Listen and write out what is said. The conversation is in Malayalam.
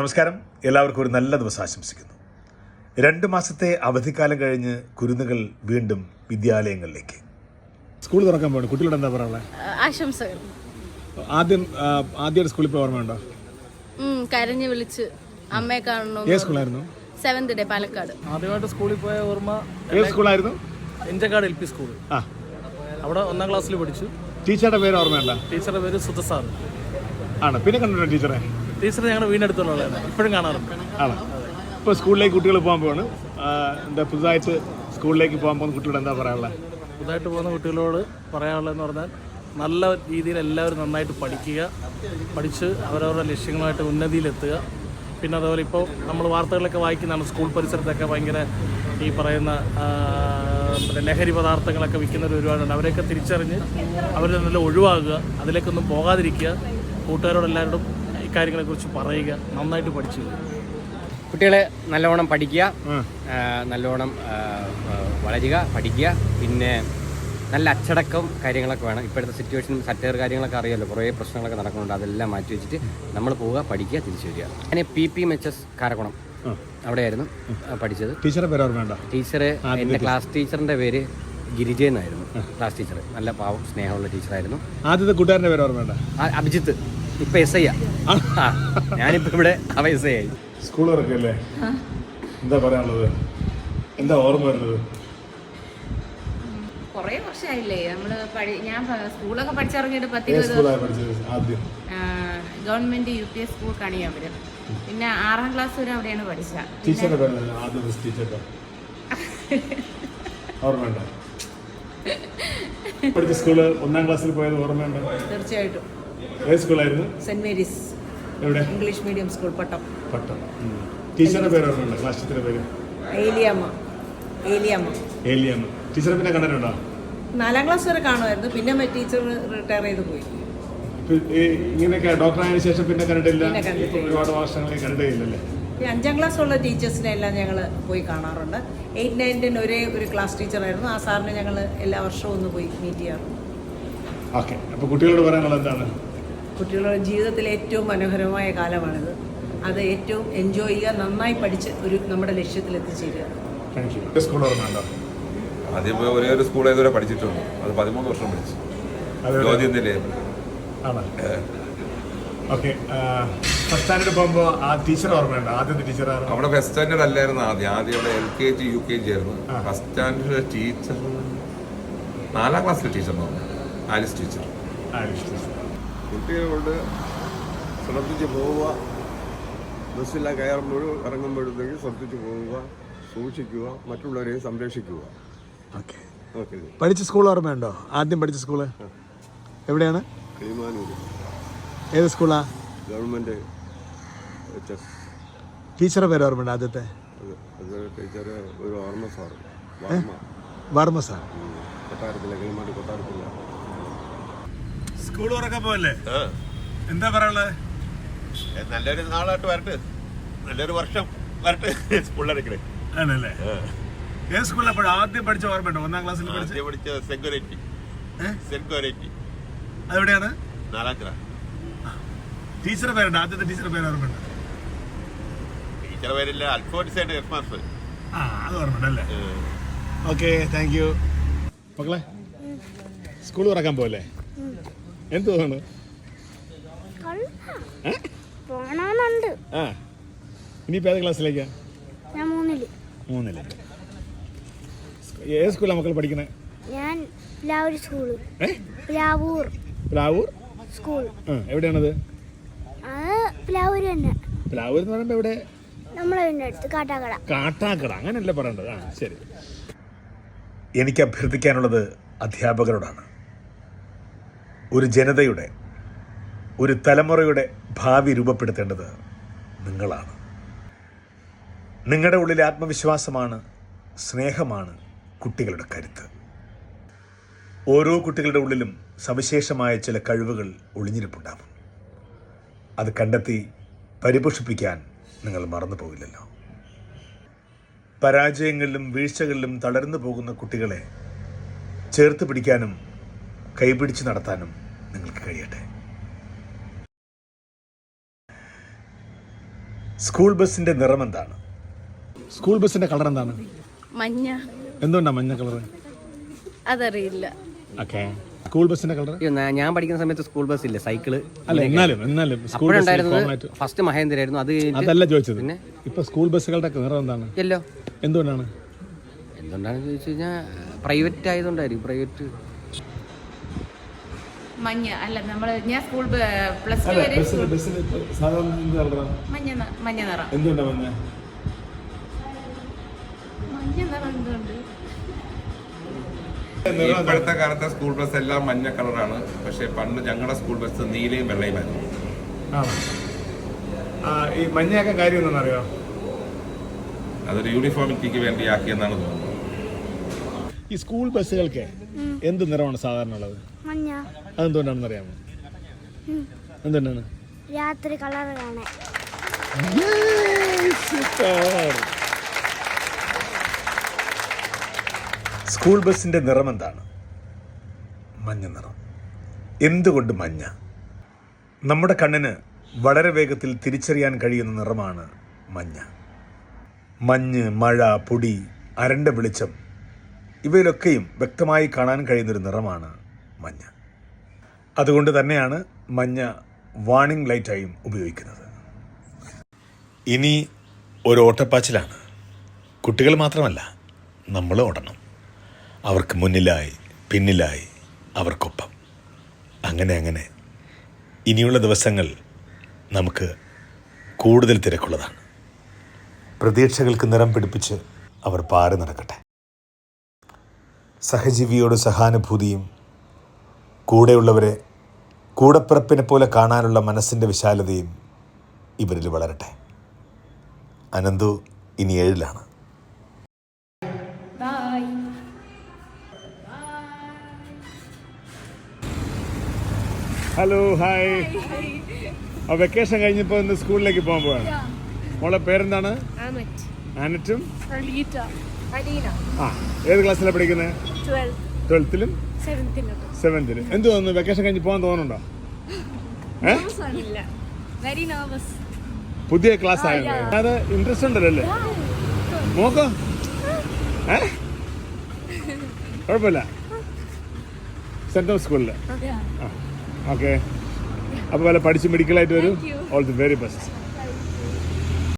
നമസ്കാരം, എല്ലാവർക്കും ഒരു നല്ല ദിവസം ആശംസിക്കുന്നു. 2 മാസത്തെ അവധിക്കാലം കഴിഞ്ഞ് കുരുന്നുകൾ വീണ്ടും വിദ്യാലയങ്ങളിലേക്ക്. സ്കൂൾ തുറക്കാൻ പോകണം. കുട്ടികളോട് എന്താ പറയാനുള്ളത്? ആശംസകൾ. ആദ്യം സ്കൂളിൽ പോയി ഓർമ്മയുണ്ടോ? കരഞ്ഞു വിളിച്ച് അമ്മയെ കാണണം. ഏത് സ്കൂളായിരുന്നു? 7th day Palakkad. ആദ്യമായിട്ട് സ്കൂളിൽ പോയ ഓർമ്മ ഏത് സ്കൂളായിരുന്നു? എഞ്ചക്കാട് LP സ്കൂൾ. അവിടെ 1ാം ക്ലാസ്സിൽ പഠിച്ചു. ടീച്ചറുടെ പേര് ഓർമ്മയുണ്ടോ? ടീച്ചറുടെ പേര് സുധസാർ ആണ്. പിന്നെ കണ്ടിട്ടുണ്ടോ ടീച്ചറെ? ടീച്ചറെ ഞങ്ങളുടെ വീടിനടുത്തുള്ളതാണ്, ഇപ്പോഴും കാണാറുണ്ട്. ആണ്. ഇപ്പോൾ സ്കൂളിലേക്ക് കുട്ടികൾ പോകാൻ പോവാണ്. എന്താ പുതുതായിട്ട് സ്കൂളിലേക്ക് പോകാൻ പോകുന്ന കുട്ടികളോട് എന്താ പറയാനുള്ളത്? പുതുതായിട്ട് പോകുന്ന കുട്ടികളോട് പറയാനുള്ളതെന്ന് പറഞ്ഞാൽ നല്ല രീതിയിൽ എല്ലാവരും നന്നായിട്ട് പഠിച്ച് അവരവരുടെ ലക്ഷ്യങ്ങളുമായിട്ട് ഉന്നതിയിലെത്തുക. പിന്നെ അതുപോലെ ഇപ്പോൾ നമ്മൾ വാർത്തകളിലൊക്കെ വായിക്കുന്നതാണ്, സ്കൂൾ പരിസരത്തൊക്കെ ഭയങ്കര ഈ പറയുന്ന ലഹരി പദാർത്ഥങ്ങളൊക്കെ വിൽക്കുന്നവർ ഒരുപാടുണ്ട്. അവരെയൊക്കെ തിരിച്ചറിഞ്ഞ് അവരിൽ നിന്നെല്ലാം ഒഴിവാകുക, അതിലേക്കൊന്നും പോകാതിരിക്കുക. കൂട്ടുകാരോടെല്ലാവരോടും ഇക്കാര്യങ്ങളെക്കുറിച്ച് പറയുക, നന്നായിട്ട് പഠിച്ചു. കുട്ടികളെ നല്ലവണ്ണം പഠിക്കുക, നല്ലവണ്ണം വളരുക, പഠിക്കുക. പിന്നെ നല്ല അച്ചടക്കം കാര്യങ്ങളൊക്കെ വേണം. ഇപ്പോഴത്തെ സിറ്റുവേഷനും സറ്റയർ കാര്യങ്ങളൊക്കെ അറിയാമല്ലോ, കുറേ പ്രശ്നങ്ങളൊക്കെ നടക്കുന്നുണ്ട്. അതെല്ലാം മാറ്റി വെച്ചിട്ട് നമ്മൾ പോവുക, പഠിക്കുക, തിരിച്ചു വരിക. ഞാൻ PPMHS കാരക്കുണം അവിടെയായിരുന്നു പഠിച്ചത്. ടീച്ചറെ പേര് ഓർമ്മയുണ്ടോ? ടീച്ചർ എൻ്റെ ക്ലാസ് ടീച്ചറിൻ്റെ പേര് ഗിരിജ എന്നായിരുന്നു. ക്ലാസ് ടീച്ചർ നല്ല പാവം സ്നേഹമുള്ള ടീച്ചറായിരുന്നു. ആദ്യത്തെ കൂട്ടുകാരൻ്റെ പേര് ഓർമ്മയുണ്ടോ? അഭിജിത്ത്. ഇപ്പം SI. ഞാനിപ്പോൾ ഇവിടെ SI ആയി. സ്കൂൾ തുറക്കല്ലേ, എന്താ പറയാനുള്ളത്? എന്താ ഓർമ്മ വരുന്നത്? കുറേ വർഷമായില്ലേ ഞാൻ സ്കൂളൊക്കെ പഠിച്ചിറങ്ങിയിട്ട് 10 ഗവൺമെന്റ് UPS സ്കൂൾ കണിയാപുരം. പിന്നെ 6ാം ക്ലാസ് വരെ അവിടെയാണ് പഠിച്ചത്. ഓർമ്മയുണ്ടോ? പഠിച്ച സ്കൂള് 1ാം ക്ലാസ്സിൽ പോയത് ഓർമ്മയുണ്ടോ? തീർച്ചയായിട്ടും. ഏത് സ്കൂളായിരുന്നു? സെന്റ് മേരീസ് എവിടെ? ഇംഗ്ലീഷ് മീഡിയം സ്കൂൾ, പട്ടം. ടീച്ചറുടെ പേര് ഓർമ്മയുണ്ടോ? ക്ലാസ് ടീച്ചറുടെ പേര് ഏലിയമ്മ. ടീച്ചറെ പിന്നെ കണ്ടിട്ടുണ്ടോ? 4ാം ക്ലാസ് വരെ കാണുമായിരുന്നു, പിന്നെ ടീച്ചർ റിട്ടയർ ചെയ്ത് പോയി. ഇങ്ങനെയൊക്കെ ഡോക്ടറായതിനു ശേഷം പിന്നെ കണ്ടിട്ടില്ല. പിന്നെ കണ്ടിട്ടില്ല. ഒരുപാട് വർഷങ്ങളിൽ കണ്ടിട്ടില്ലല്ലേ? 5ാം ക്ലാസ്സുള്ള ടീച്ചേഴ്സിനെ എല്ലാം ഞങ്ങൾ പോയി കാണാറുണ്ട്. 8, 9 ഒരേ ഒരു ക്ലാസ് ടീച്ചറായിരുന്നു. ആ സാറിനെ ഞങ്ങൾ എല്ലാ വർഷവും ഒന്ന് പോയി മീറ്റ് ചെയ്യാറുണ്ട്. ഓക്കെ, അപ്പോൾ കുട്ടികളോട് പറയാനുള്ളത് എന്താണ്? കുട്ടികളുടെ ജീവിതത്തിലെ ഏറ്റവും മനോഹരമായ കാലമാണിത്. അത് ഏറ്റവും എൻജോയ് ചെയ്യുക, നന്നായി പഠിച്ച് നമ്മുടെ ലക്ഷ്യത്തിൽ എത്തിച്ചേരുക. Thank you. സ്കൂൾ ഓർമ്മയുണ്ടോ? ആദ്യം ഒരേ ഒരു സ്കൂൾ ഇതുവരെ പഠിച്ചിട്ടുണ്ട്. അത് 13 വർഷം പഠിച്ചു. ഓക്കെ, ഫസ്റ്റ് സ്റ്റാൻഡേർഡ് പോകുമ്പോൾ ആ ടീച്ചർ ഓർമ്മയുണ്ടോ? ആദ്യത്തെ ടീച്ചർ അവിടെ ഫസ്റ്റ് സ്റ്റാൻഡേർഡ് അല്ലായിരുന്നു. ആദ്യം അവിടെ LKG UKG ആയിരുന്നു. ഫസ്റ്റ് സ്റ്റാൻഡേർഡ് ടീച്ചർ 4ാം ക്ലാസ്സിലെ ടീച്ചർ ആലിസ് ടീച്ചർ. കുട്ടികളോട് ശ്രദ്ധിച്ച് പോവുക, ബസ്സിലെ കയറുമ്പോഴും ഇറങ്ങുമ്പോഴത്തേക്കും ശ്രദ്ധിച്ച് പോവുക, സൂക്ഷിക്കുക, മറ്റുള്ളവരെയും സംരക്ഷിക്കുക. ഓക്കെ. പഠിച്ച സ്കൂൾ ഓർമ്മയുണ്ടോ? ആദ്യം പഠിച്ച സ്കൂള് എവിടെയാണ്? കിളിമാനൂർ. ഏത് സ്കൂളാ? Government HS. ടീച്ചറെ പേര് ഓർമ്മയുണ്ടോ? ആദ്യത്തെ ടീച്ചറ് ഒരു ഓർമ്മ സാർ, വർമ്മ സാർ. കൊട്ടാരത്തിലെ കിളിമാനൂർ കൊട്ടാരത്തിലെ. സ്കൂൾ തുറക്കാൻ പോവല്ലേ, എന്താ പറയാനുള്ളത്? നല്ലൊരു നാളായിട്ട് വരട്ടെ, നല്ലൊരു വർഷം വരട്ടെ സ്കൂളിലടക്കണേ. ആണല്ലേ? ഏത് സ്കൂളിലാണ് ആദ്യം പഠിച്ച ഓർമ്മയുണ്ടോ? 1ാം ക്ലാസ്സിൽ പഠിച്ച സെക്യൂരിറ്റി. അതെവിടെയാണ്? 4ാം ക്ലാസ്. ടീച്ചറെ പേരുണ്ട്? ആദ്യത്തെ ടീച്ചറെ പേര് ഓർമ്മയുണ്ടോ? ടീച്ചറെ പേരില്ല, അൽഫോൻസായിട്ട് ഹെഡ് മാസ്റ്റർ. അത് ഓർമ്മയുണ്ടല്ലേ? Okay, thank you. മക്കളെ, സ്കൂൾ തുറക്കാൻ പോവല്ലേ, എന്ത് തോന്നുന്നു? ഇനിയിപ്പോ ഏത് ക്ലാസ്സിലേക്കാ? 3ല്. ഏത് സ്കൂളാണ് മക്കൾ പഠിക്കണേ? ഞാൻ പ്ലാവൂർ സ്കൂള്. പ്ലാവൂർ സ്കൂൾ. എവിടെയാണത്? പ്ലാവൂർ തന്നെ. പ്ലാവൂർ എന്ന് പറയുമ്പോ എവിടെ? നമ്മളെ അടുത്ത് കാട്ടാക്കട. അങ്ങനെയല്ലേ പറയേണ്ടത്? ശരി. എനിക്ക് അഭ്യർത്ഥിക്കാനുള്ളത് അധ്യാപകരോടാണ്. ഒരു ജനതയുടെ, ഒരു തലമുറയുടെ ഭാവി രൂപപ്പെടുത്തേണ്ടത് നിങ്ങളാണ്. നിങ്ങളുടെ ഉള്ളിലെ ആത്മവിശ്വാസമാണ്, സ്നേഹമാണ് കുട്ടികളുടെ കരുത്ത്. ഓരോ കുട്ടികളുടെ ഉള്ളിലും സവിശേഷമായ ചില കഴിവുകൾ ഒളിഞ്ഞിരിപ്പുണ്ടാകും. അത് കണ്ടെത്തി പരിപോഷിപ്പിക്കാൻ നിങ്ങൾ മറന്നു പോകില്ലല്ലോ. പരാജയങ്ങളിലും വീഴ്ചകളിലും തളർന്നു പോകുന്ന കുട്ടികളെ ചേർത്ത് പിടിക്കാനും കൈപിടിച്ച് നടത്താനും നിങ്ങൾക്ക് കഴിയട്ടെ. സ്കൂൾ ബസിന്റെ നിറം എന്താണ്? സ്കൂൾ ബസിന്റെ കളർ എന്താണ്? മഞ്ഞ. എന്തുകൊണ്ടാണ് മഞ്ഞ കളർ? അതറിയില്ല. ഓക്കെ. സ്കൂൾ ബസിന്റെ കളർ? ഞാൻ പഠിക്കുന്ന സമയത്ത് സ്കൂൾ ബസ് ഇല്ല, സൈക്കിള്. അല്ല, എന്നാലും സ്കൂൾ ഉണ്ടായിരുന്നത് ഫസ്റ്റ് മഹേന്ദ്ര ആയിരുന്നു. അത് അതല്ല ചോദിച്ചത്. ഇപ്പൊ സ്കൂൾ ബസ്സുകളുടെ നിറം എന്താണ്? യെല്ലോ. എന്തുകൊണ്ടാണ്? എന്തുകൊണ്ടാണെന്ന് ചോദിച്ചു കഴിഞ്ഞാൽ പ്രൈവറ്റ് ആയതുകൊണ്ടായിരിക്കും. പ്രൈവറ്റ്. മഞ്ഞ അല്ല, ഞാൻ സ്കൂൾ പ്ലസ് ടു വരെ മഞ്ഞ നിറം. എന്തുകൊണ്ടാണ് മഞ്ഞ? മഞ്ഞ നിറം എന്തുകൊണ്ട്? ഇപ്പോഴത്തെ കാലത്തെ സ്കൂൾ ബസ് എല്ലാം മഞ്ഞ കളറാണ്. പക്ഷെ പണ്ട് ഞങ്ങളുടെ സ്കൂൾ ബസ് നീലയും വെള്ളയുമായിരുന്നു. ഈ മഞ്ഞയൊക്കെ കാര്യം എന്താണെന്ന് അറിയോ? അതൊരു യൂണിഫോമിറ്റിക്ക് വേണ്ടി ആക്കിയെന്നാണ് തോന്നുന്നത്. ഈ സ്കൂൾ ബസ്സുകൾക്ക് എന്ത് നിറമാണ് സാധാരണ ഉള്ളത്? മഞ്ഞ. അതെന്തുകൊണ്ടാണെന്ന് അറിയാമോ? എന്തുകൊണ്ടാണ്? രാത്രി കളർ കാണാൻ. സ്കൂൾ ബസിന്റെ നിറം എന്താണ്? മഞ്ഞ നിറം. എന്തുകൊണ്ട് മഞ്ഞ? നമ്മുടെ കണ്ണിന് വളരെ വേഗത്തിൽ തിരിച്ചറിയാൻ കഴിയുന്ന നിറമാണ് മഞ്ഞ. മഞ്ഞ്, മഴ, പൊടി, അരണ്ട വെളിച്ചം ഇവയിലൊക്കെയും വ്യക്തമായി കാണാൻ കഴിയുന്നൊരു നിറമാണ് മഞ്ഞ. അതുകൊണ്ട് തന്നെയാണ് മഞ്ഞ വാർണിംഗ് ലൈറ്റായും ഉപയോഗിക്കുന്നത്. ഇനി ഒരു ഓട്ടപ്പാച്ചിലാണ്. കുട്ടികൾ മാത്രമല്ല, നമ്മൾ ഓടണം. അവർക്ക് മുന്നിലായി, പിന്നിലായി, അവർക്കൊപ്പം. അങ്ങനെ ഇനിയുള്ള ദിവസങ്ങൾ നമുക്ക് കൂടുതൽ തിരക്കുള്ളതാണ്. പ്രതീക്ഷകൾക്ക് നിറം പിടിപ്പിച്ച് അവർ പാറി നടക്കട്ടെ. സഹജീവിയോട് സഹാനുഭൂതിയും കൂടെയുള്ളവരെ കൂടപ്പിറപ്പിനെ പോലെ കാണാനുള്ള മനസ്സിൻ്റെ വിശാലതയും ഇവരിൽ വളരട്ടെ. അനന്തു ഇനി 7-ലാണ്. Hello, hi. വെക്കേഷൻ കഴിഞ്ഞപ്പോൾ ഇന്ന് സ്കൂളിലേക്ക് പോകാൻ പോവാണ്. മോളെ പേരെന്താണ്? ആനറ്റും. ഏത് ക്ലാസ്സിലാണ് പഠിക്കുന്നത്? 12ലും 7ലും. എന്ത് തോന്നുന്നു? വെക്കേഷൻ കഴിഞ്ഞ് പോകാൻ തോന്നുന്നുണ്ടോ? പുതിയ ക്ലാസ് ആയത് അത് ഇൻട്രസ്റ്റ് ഉണ്ടല്ലോ അല്ലേ മോക്കോ? കുഴപ്പമില്ല. സെന്റ് തോമസ് സ്കൂളില്. ഓക്കെ. അപ്പോൾ വല്ല പഠിച്ച് മെഡിക്കലായിട്ട് വരും. All the very best.